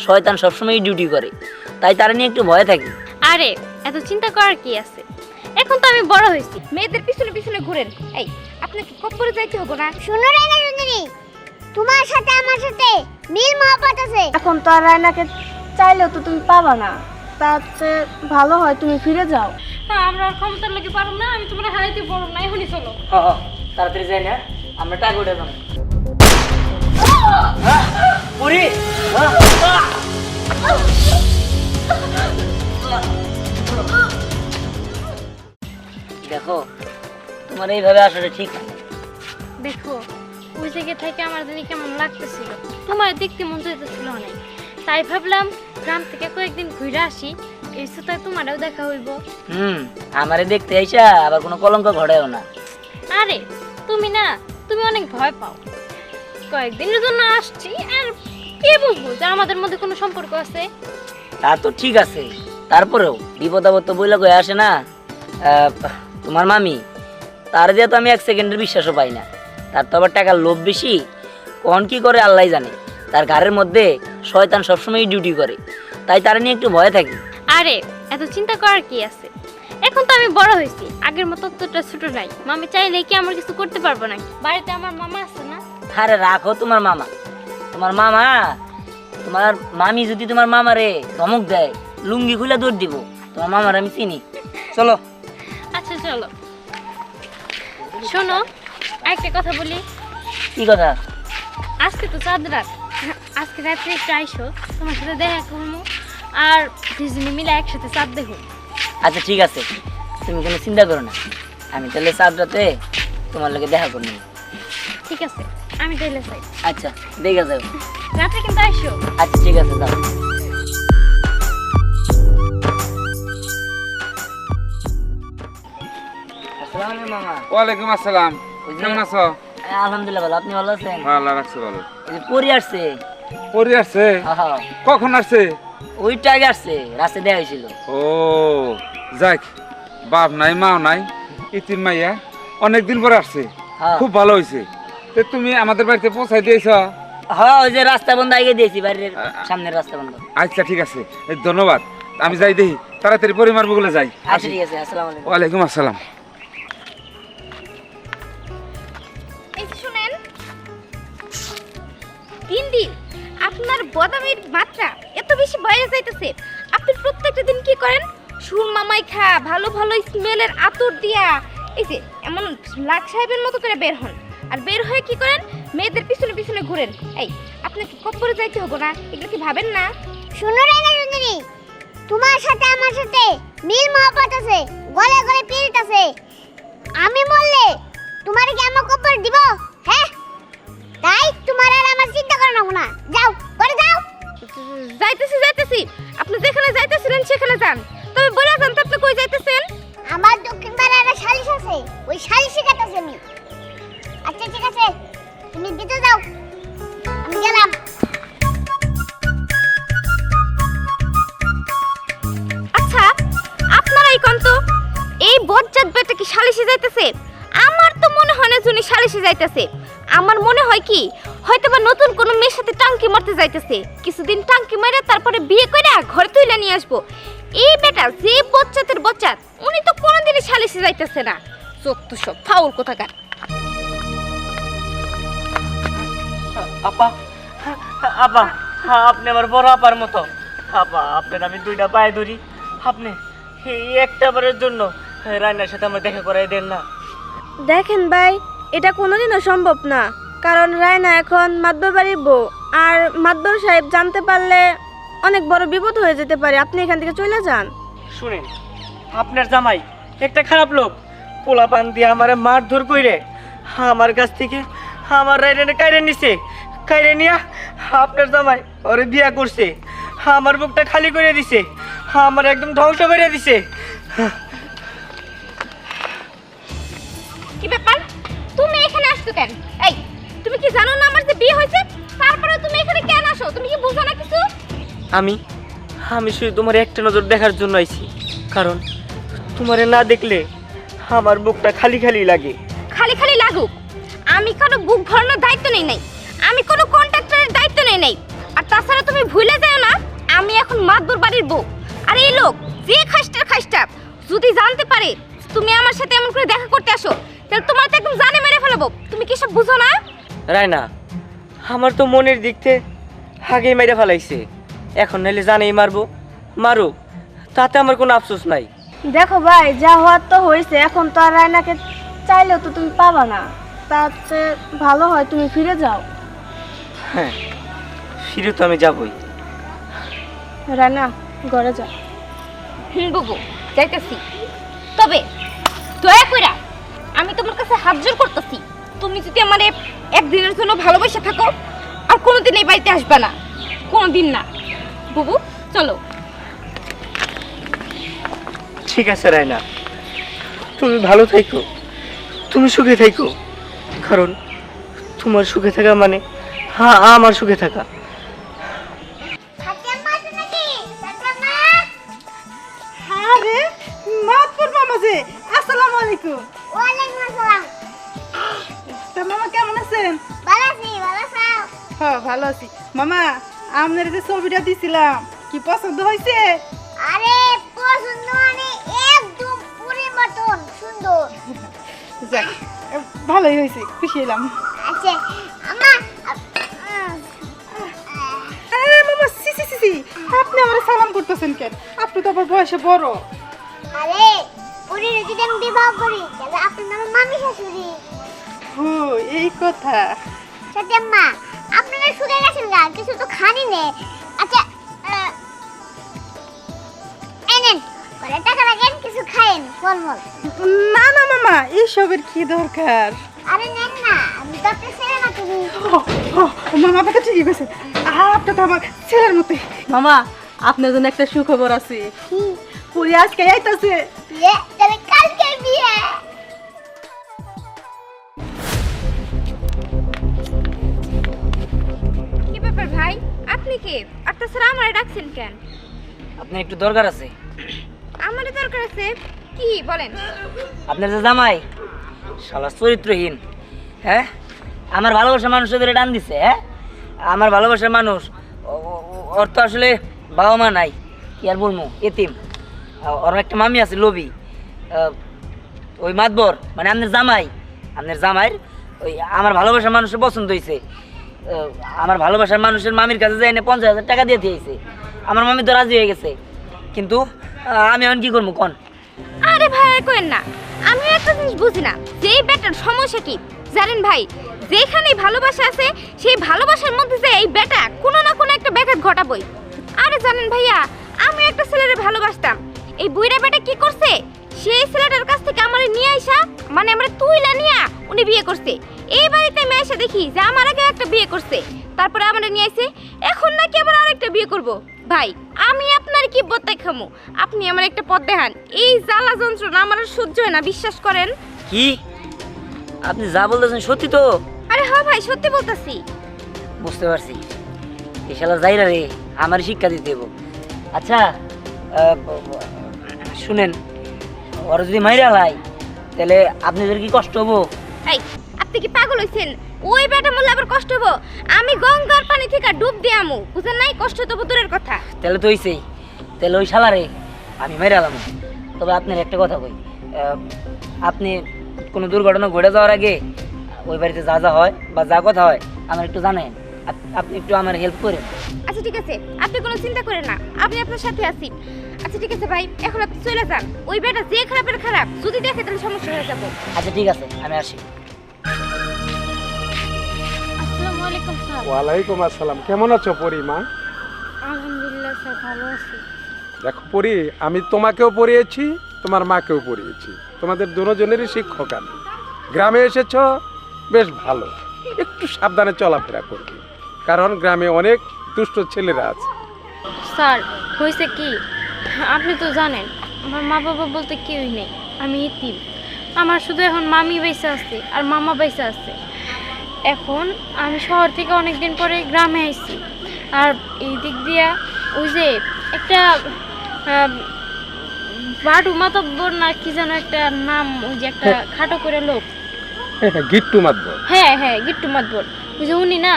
শয়তান সবসময় ডিউটি করে, তাই তারা নিয়ে একটু ভয় থাকি। আরে এত চিন্তা করার কি আছে, এখন তো আমি বড় হয়েছি, মেয়েদের পিছনে পিছনে ঘুরেন। এই আপনাকে কবরে যাইতে হবে না। শোনো রাইনা সুন্দরী, তোমার সাথে আমার সাথে মিল মহব্বত আছে। এখন তো আর রায়নাকে চাইলেও তো তুমি পাবা না, তাতে ভালো হয় তুমি ফিরে যাও। হ্যাঁ, আমরা আর ক্ষমতার লাগে পারব না, আমি তোমার হারাইতে পারব না, এখনই চলো। তাড়াতাড়ি যাই না, আমরা টাকা উঠে যাবো। পুরি দেখো, তোমার এইভাবে আসলে ঠিক না। দেখো, ওই জায়গা থেকে আমার জানি কেমন লাগতেছিল, তোমার দেখতে মন চাইতেছিল অনেক, তাই ভাবলাম গ্রাম থেকে কয়েকদিন ঘুরে আসি, এই সুতায় তোমারও দেখা হইব। আমারে দেখতে আইসা আবার কোনো কলঙ্ক ঘটায়ও না। আরে তুমি না, তুমি অনেক ভয় পাও। কয়েকদিনের জন্য আসছি, আর কে বুঝবো যে আমাদের মধ্যে কোনো সম্পর্ক আছে। তা তো ঠিক আছে, তারপরেও বিপদ আপদ তো বইলা কয়ে আসে না। তোমার মামি, তার দিয়ে তো আমি 1 সেকেন্ডের বিশ্বাসও পাই না। তার তো আবার টাকার লোভ বেশি, কখন কি করে আল্লাহ জানে। তার ঘরের মধ্যে শয়তান সবসময় ডিউটি করে, তাই তারা নিয়ে একটু ভয় থাকি। আরে এত চিন্তা করার কি আছে, এখন তো আমি বড় হয়েছি, আগের মতো অতটা ছোট নাই। মামি চাইলে কি আমার কিছু করতে পারবো নাকি? বাড়িতে আমার মামা আছে না। আরে রাখো তোমার মামা, তোমার মামা, তোমার মামি যদি তোমার মামারে ধমক দেয়, লুঙ্গি খুলে দৌড় দিব। তোমার মামার আমি চিনি, চলো। আচ্ছা চলো। শোনো, একটা কথা বলি। কি কথা? আজকে তো চাঁদ রাত, আজকে রাত্রে একটু আইসো, তোমার সাথে দেখা করবো, আর দুজনে মিলে একসাথে চাঁদ দেখো। আচ্ছা ঠিক আছে, তুমি কোনো চিন্তা করো না, আমি তাহলে চাঁদরাতে তোমার লোকে দেখা করবো। ঠিক আছে, আমি তাইলে চাই। আচ্ছা দেখে যাও। রাত্রে কিন্তু আইসো। আচ্ছা ঠিক আছে, যাও। আসসালামু আলাইকুম মামা। ওয়ালাইকুম আসসালাম। কেমন আছো? আলহামদুলিল্লাহ ভালো, আপনি ভালো আছেন? ভালো রাখছো ভালো। এই যে পরি আসছে। পরি আসছে? হ্যাঁ, কখন আসছে? ওইটা আগে আসছে, রাস্তায় দেওয়া হয়েছিল। ও যাক, বাপ নাই মাও নাই, ইতিম মাইয়া অনেকদিন পরে আসছে, হ্যাঁ। খুব ভালো হয়েছে। তো তুমি আমাদের বাড়িতে পৌঁছাই দিয়েছ? হ্যাঁ, ওই যে রাস্তা বন্ধ আগে দিয়েছি, বাড়ির সামনের রাস্তা বন্ধ। আচ্ছা ঠিক আছে, ধন্যবাদ। আমি যাই দেখি, তাড়াতাড়ি পরিমার বগুলো যাই। আচ্ছা ঠিক আছে, আসসালামু আলাইকুম। ওয়ালাইকুম আসসালাম। এই যে শুনেন, দিন দিন আপনার বদামির মাত্রা এত বেশি বাইরে যাইতেছে। আপনি প্রত্যেকটা দিন কি করেন? সুরমা মাইখা ভালো ভালো স্মেলের আতর দিয়া এই যে এমন লাট সাহেবের মতো করে বের হন, আর বের হয়ে কি করেন? মেয়েদের পিছনে পিছনে ঘুরেন। এই আপনাকে কবরে যাইতে হবে না, এগুলো কি ভাবেন না? শোনো রাইনা সুন্দরী, তোমার সাথে আমার সাথে মিল মহব্বত আছে, গলে গলে পীড়িত আছে। আমি বললে তোমার কি আমার কবর দিব? হ্যাঁ, তাই তোমার আর আমার চিন্তা করো না, যাও করে যাও। যাইতেছি যাইতেছি, আপনি যেখানে যাইতেছিলেন সেখানে যান, তবে বলে যান তো আপনি কই যাইতেছেন? আমার দক্ষিণ পাড়ায় একটা শালিশ আছে, ওই শালিশে কাটাছি আমি। আচ্ছা ঠিক আছে, তুমি দিতে যাও, আমি গেলাম। আচ্ছা আপনারা এই কন্ত, এই বজ্জাত বেটা কি শালিশে যাইতেছে? আমার তো মনে হয় না জুনি শালিশে যাইতেছে। আমার মনে হয় কি, হয়তো বা নতুন কোনো মেয়ের সাথে টাঙ্কি মারতে যাইতেছে। কিছুদিন টাঙ্কি মারে তারপরে বিয়ে করে ঘরে তুইলা নিয়ে আসবো। এই বেটা যে বজ্জাতের বজ্জাত, উনি তো কোনোদিনই শালিশে যাইতেছে না। চোখ তো সব ফাউল কোথাকার। আপা, আপা, আপনি আমার বড় আপার মতো। আপা, আপনার আমি 2টা পায়ে ধরি, আপনি এই একটা বারের জন্য রান্নার সাথে আমার দেখা করাই দেন না। দেখেন ভাই, এটা কোনোদিনও সম্ভব না, কারণ রায়না এখন মাতবর বাড়ির বউ, আর মাতবর সাহেব জানতে পারলে অনেক বড় বিপদ হয়ে যেতে পারে। আপনি এখান থেকে চলে যান। শুনেন, আপনার জামাই একটা খারাপ লোক, পোলা পান দিয়ে আমার মারধর কইরে আমার কাছ থেকে আমার রাইডেনে কাইরে নিছে। কাইরে নিয়া আপনার জামাই ওরে বিয়া করছে, আমার বুকটা খালি করে দিছে, আমার একদম ধ্বংস করে দিছে। কি ব্যাপার, তুমি এখানে আসছো কেন? এই তুমি কি জানো না আমার যে বিয়ে হয়েছে? তারপরে তুমি এখানে কেন আসো? তুমি কি বুঝো না কিছু? আমি শুধু তোমার একটা নজর দেখার জন্য আইছি, কারণ তোমারে না দেখলে আমার বুকটা খালি খালি লাগে। খালি খালি লাগুক, আমি কোনো বুক ভরানোর দায়িত্ব নেই নাই, আমি কোনো কন্ট্রাক্টরের দায়িত্ব নেই নাই। আর তাছাড়া তুমি ভুলে যাও না, মাদবর বাড়ির বউ। আর এই লোক যে খাইস্টা যদি জানতে পারে তুমি আমার সাথে এমন করে দেখা করতে আসো, তাহলে তোমার তো একদম জানে মেরে ফেলবো। তুমি কি সব বুঝো না? রায়না, আমার তো মনের দিকতে আগেই মেরে ফেলাইছে, এখন নাইলে জানেই মারবো, মারুক, তাতে আমার কোনো আফসোস নাই। দেখো ভাই, যা হওয়ার তো হয়েছে, এখন তো আর রায়নাকে চাইলেও তো তুমি পাবা না। তাতে ভালো হয় তুমি ফিরে যাও। হ্যাঁ, ফিরে তো আমি যাবই। রায়না, ঘরে যাও। বুবু, যাইতেছি। তবে দয়া কইরা আমি তোমার কাছে হাত জোর করতেছি, তুমি যদি আমার একদিনের জন্য ভালোবাসা থাকো আর কোনোদিন এই বাড়িতে আসবে না, কোনোদিন না। বুবু চলো। ঠিক আছে রায়না, তুমি ভালো থাইকো, তুমি সুখে থাইকো, কারণ তোমার সুখে থাকা মানে হ্যাঁ আমার সুখে থাকা। সাথেম্মা আছে নাকি? সাথেম্মা? আরে মাতপুর মামা যে, আসসালামু আলাইকুম। ওয়ালাইকুম আসসালাম। তা মামা কেমন আছেন? ভালো আছি, ভালো আছো? হ্যাঁ ভালো আছি। মামা, আপনার যে ছবিটা দিছিলাম কি পছন্দ হয়েছে? আরে পছন্দ মানে একদম পুরীর মতন সুন্দর। যাক, ভালোই হয়েছে, খুশি হলাম। আচ্ছা আমা আরে মামা, সি সি সি সি, আপনি আমার সালাম করতেছেন কেন? আপনি তো আবার বয়সে বড়। আরে পুরীর যদি আমি বিবাহ করি তাহলে আপনার নাম মামি শাশুড়ি। ও এই কথা। সাথেম্মা, আপনারা শুনে গেছেন গা, কিছু তো খানি নে। আচ্ছা এনেন, করে টাকা রাখেন, কিছু খায়েন ফলমূল। না না মামা, এইসবের কি দরকার? আরে নেন না, আমি তো আপনার ছেলে না তুমি। মামা আপনাকে ঠিকই গেছে, আপনি তো আমার ছেলের মতোই। মামা, আপনার জন্য একটা সুখবর আছে। পুরি আজকে আইতাছে। বিয়ে? তাহলে কালকে বিয়ে। কি ব্যাপার ভাই, আপনি কে? আর তাছাড়া আমারে ডাকছেন কেন? আপনার একটু দরকার আছে। আমারও দরকার আছে। কি বলেন? আপনার যে জামাই শালা চরিত্রহীন, হ্যাঁ, আমার ভালোবাসার মানুষের ধরে টান দিছে। হ্যাঁ, আমার ভালোবাসার মানুষ, ওর তো আসলে বাবা মা নাই, কি আর বলবো, এতিম। ওর একটা মামি আছে লোভী। ওই মাতবর মানে আপনার জামাইয়ের ওই আমার ভালোবাসার মানুষের পছন্দ হয়েছে। আমার ভালোবাসার মানুষের মামির কাছে যাই না 50,000 টাকা দিয়ে দিয়েছে। আমার মামি তো রাজি হয়ে গেছে, কিন্তু আমি এখন কি করবো কন? আরে ভাই আর কইেন না, আমি একটা জিনিস বুঝি না, যে এই বেটার সমস্যা কি জানেন ভাই? যেখানে ভালোবাসা আছে সেই ভালোবাসার মধ্যে যে এই বেটা কোনো না কোনো একটা ব্যাঘাত ঘটাবই। আরে জানেন ভাইয়া, আমি একটা ছেলেরে ভালোবাসতাম, এই বুইড়া বেটা কি করছে, সেই ছেলেটার কাছ থেকে আমারে নিয়ে আইসা, মানে আমরা তুইলা নিয়া উনি বিয়ে করছে। এই বাড়িতে আমি এসে দেখি যে আমার আগে একটা বিয়ে করছে, তারপরে আমারে নিয়ে আইছে, এখন নাকি আবার আরেকটা বিয়ে করব। ভাই আমি আপনার কি বতাই খামু, আপনি আমার একটা পথ দেখান। এই জ্বালা যন্ত্রণা আমার আর সহ্য হয় না, বিশ্বাস করেন। কি আপনি যা বলতেছেন সত্যি তো? আরে হ্যাঁ ভাই, সত্যি বলতাছি। বুঝতে পারছি, এই শালা যাইরা রে আমার শিক্ষা দিতে দেবো। আচ্ছা শুনেন, ওরা যদি মাইরা লাই তাহলে আপনাদের কি কষ্ট হবো? এই আপনি কি পাগল হইছেন? ওই বেটা মরলে আবার কষ্ট হবো? আমি গঙ্গার পানি থেকে ডুব দিয়ে আমু, বুঝেন নাই? কষ্ট তো দূরের কথা। তাহলে তো হইছেই, তাহলে ওই শালারে আমি মাইরা আলাম। তবে আপনার একটা কথা কই, আপনি কোনো দুর্ঘটনা ঘটে যাওয়ার আগে ওই বাড়িতে যা যা হয় বা যা কথা হয় আমার একটু জানেন, আপনি একটু আমার হেল্প করেন। আচ্ছা ঠিক আছে, আপনি কোনো চিন্তা করেন না, আমি আপনার সাথে আছি। আচ্ছা ঠিক আছে ভাই, এখন আপনি চলে যান। ওই বেটা যে খারাপের খারাপ, যদি দেখে তাহলে সমস্যা হয়ে যাবো। আচ্ছা ঠিক আছে, আমি আসি। আসসালামু আলাইকুম স্যার। ওয়ালাইকুম আসসালাম। কেমন আছো পরিমা? আলহামদুলিল্লাহ স্যার, ভালো আছি। দেখো পরি, আমি তোমাকেও পড়িয়েছি, তোমার মাকেও পড়িয়েছি, তোমাদের দুজনেরই শিক্ষক আমি। গ্রামে এসেছো বেশ ভালো, একটু সাবধানে চলাফেরা করবে, কারণ গ্রামে অনেক দুষ্ট ছেলেরা আছে। স্যার হয়েছে কি, আপনি তো জানেন আমার মা বাবা বলতে কেউই নেই, আমি এতিম। আমার শুধু এখন মামি বেঁচে আছে আর মামা বেঁচে আছে। এখন আমি শহর থেকে অনেক দিন পরে গ্রামে আইছি, আর এই দিক দিয়া ওই যে একটা বাটু মাতব্বর না কি যেন একটা নাম, ওই যে একটা খাটো করে লোক, গিট্টু মাতবর। হ্যাঁ হ্যাঁ গিট্টু মাতবর, ওই যে উনি না,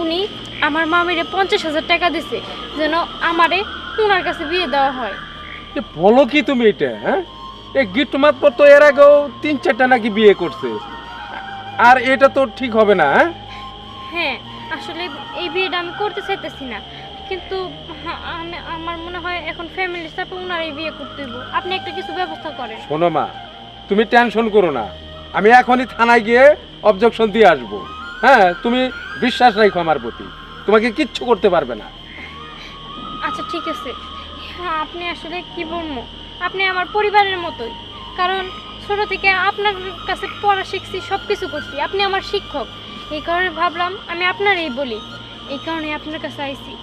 উনি আমার মামিরে 50,000 টাকা দিছে যেন আমারে ওনার কাছে বিয়ে দেওয়া হয়। এ বলো কি তুমি এটা? হ্যাঁ, এই গিফট মাত্র তো এর আগেও 3-4টা নাকি বিয়ে করছে, আর এটা তো ঠিক হবে না। হ্যাঁ, হ্যাঁ আসলে এই বিয়েটা আমি করতে চাইতেছি না, কিন্তু আমার মনে হয় এখন ফ্যামিলির সাথে ওনার এই বিয়ে করতে হইব। আপনি একটা কিছু ব্যবস্থা করেন। শোনো মা, তুমি টেনশন করো না, আমি এখনই থানায় গিয়ে অবজেকশন দিয়ে আসবো। হ্যাঁ, তুমি বিশ্বাস রাখো আমার প্রতি, তোমাকে কিচ্ছু করতে পারবে না। আচ্ছা ঠিক আছে, হ্যাঁ আপনি আসলে কি বলবো, আপনি আমার পরিবারের মতোই, কারণ ছোট থেকে আপনার কাছে পড়া শিখছি, সব কিছু করছি, আপনি আমার শিক্ষক। এই কারণে ভাবলাম আমি আপনারই বলি, এই কারণে আপনার কাছে আইছি,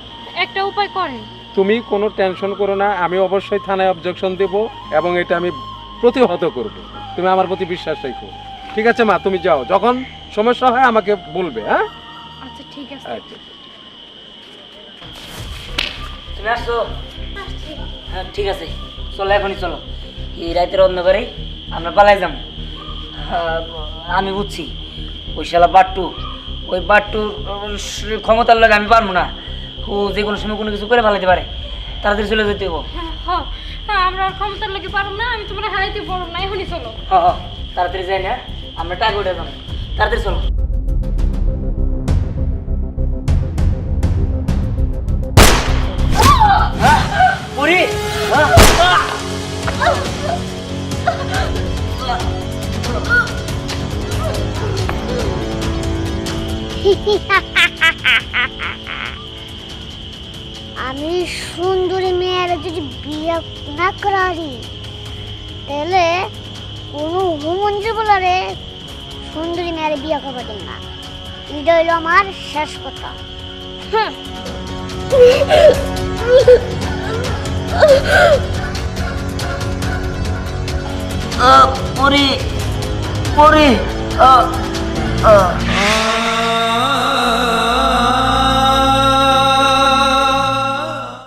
একটা উপায় করেন। তুমি কোনো টেনশন করো না, আমি অবশ্যই থানায় অবজেকশন দেব এবং এটা আমি প্রতিহত করব। তুমি আমার প্রতি বিশ্বাস রাখো। ঠিক আছে মা, তুমি যাও, যখন সমস্যা হয় আমাকে বলবে। হ্যাঁ, আচ্ছা ঠিক আছে। আচ্ছা। তুমি আসছো? আসছি। হ্যাঁ ঠিক আছে, চলো এখনই চলো। এই রাতের অন্ধকারে আমরা পালাই যাম। আমি বুঝছি ওই শালা বাট্টু, ওই বাট্টুর ক্ষমতার লাগে আমি পারবো না। ও যে কোনো সময় কোনো কিছু করে ফেলাইতে পারে, তাড়াতাড়ি চলে যেতে হবো। হ্যাঁ আমরা আর ক্ষমতার লাগে পারব না, আমি তোমার হারাইতে পারব না, এখনই চলো। হ্যাঁ তাড়াতাড়ি যাই না, আমরা টাকা উঠে যাবো, তাড়াতাড়ি চলো। পুরি আমি সুন্দরী মেয়ের যদি বিয়ে না করি তাহলে কোনো হুমন্ত্রী বলারে সুন্দরী মেয়ের বিয়ে করবো না। এটা হইল আমার শেষ কথা। পুরি পুরি